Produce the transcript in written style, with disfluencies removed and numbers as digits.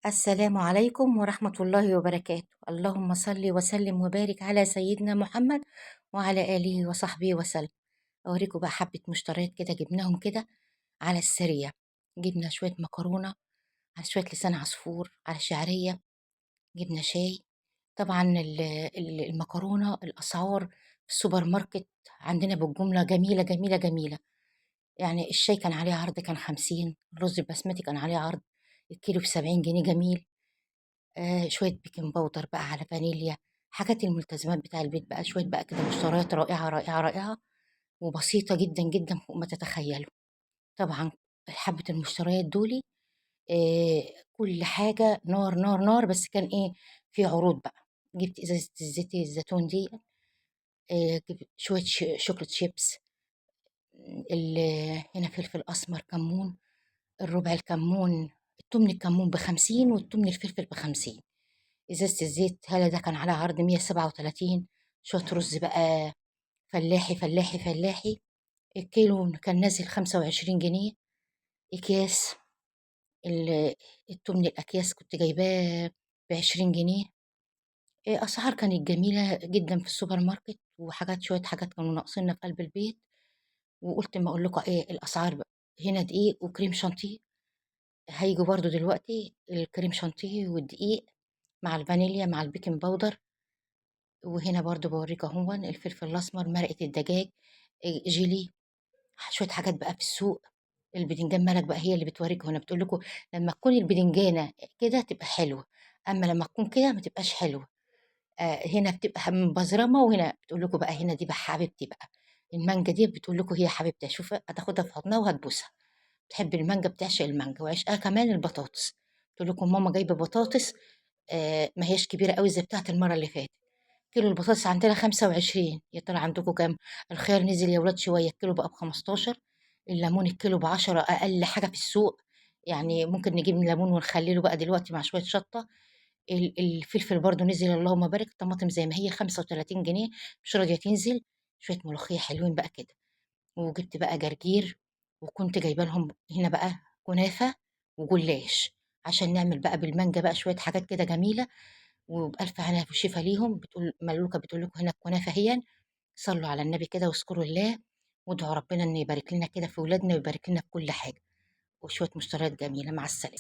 السلام عليكم ورحمة الله وبركاته. اللهم صل وسلم وبارك على سيدنا محمد وعلى آله وصحبه وسلم. أوريكم بقى حبة مشتريات كده جبناهم كده على السريع. جبنا شوية مكرونة، على شوية لسان عصفور، على شعرية، جبنا شاي. طبعا المكرونة الأسعار في السوبر ماركت عندنا بالجملة جميلة جميلة جميلة. يعني الشاي كان عليه عرض كان 50، الرز البسمتي كان عليه عرض الكيلو ب70 جنيه جميل. شوية بيكنج باودر بقى على فانيليا، حاجات الملتزمات بتاع البيت بقى، شوية بقى كده مشتريات رائعة رائعة رائعة وبسيطة جدًا جدًا فوق ما تتخيلوا. طبعًا حبة المشتريات دولي آآ كل حاجة نار، نار، نار، بس كان إيه، في عروض بقى. جبت إزازة الزيت الزيتون ديّة، جبت شوية شوكولاتة شيبس، هنا فلفل أسمر، كمون، الربع الكمون، التمن الكمون ب50 والتمن الفلفل ب50. إزازة الزيت هلا ده كان على عرض 137. شوية رز بقى فلاحي فلاحي فلاحي، الكيلو كان نازل 25 جنيه. أكياس التمن الأكياس كنت جايباه ب20 جنيه. أسعار كانت جميلة جدا في السوبر ماركت، وحاجات شوية حاجات كانوا ناقصيننا في قلب البيت. وقلت ما أقول لكم إيه الأسعار بقى. هنا دقيق وكريم شانتيه هيجوا برضو دلوقتي، الكريم شانتيه والدقيق مع الفانيليا مع البيكنج باودر. وهنا برضو بوريك اهون الفلفل الاسمر، مرقه الدجاج، جيلي، شويه حاجات بقى في السوق. البدنجان مالك بقى هي اللي بتوريك هنا، بتقول لكم لما تكون البدنجانه كده تبقى حلوه، اما لما تكون كده ما تبقاش حلوه. هنا بتبقى مبزرمه، وهنا بتقول لكم بقى هنا دي بقى حبيبتي بقى. المانجا دي بتقول لكم هي حبيبتي، شوف هتاخدها في حضنها وهتبوسها. بتحب المانجا، بتعشق المانجا، وعشقها كمان البطاطس. تقول لكم ماما جايبه بطاطس ما هياش كبيره قوي زي بتاعت المره اللي فاتت. كيلو البطاطس عندنا 25، يا ترى عندكم كام؟ الخيار نزل يا ولاد شوية، الكيلو بقى ب15. الليمون الكيلو ب10 أقل حاجة في السوق. يعني ممكن نجيب ليمون ونخلله بقى دلوقتي مع شوية شطة. الفلفل برضو نزل اللهم بارك. الطماطم زي ما هي 35 جنيه، مش راضية تنزل. شوية ملوخية حلوين بقى كده. وجبت بقى جرجير، وكنت جايبه لهم هنا بقى كنافة وجلاش، عشان نعمل بقى بالمانجا بقى شوية حاجات كده جميلة. وبألف هنا وشفا ليهم. بتقول ملوكة بتقول لكم هنا الكنافة هي. صلوا على النبي كده واذكروا الله، وادعوا ربنا انه يبارك لنا كده في ولادنا ويبارك لنا في كل حاجة. وشوية مشتريات جميلة. مع السلامة.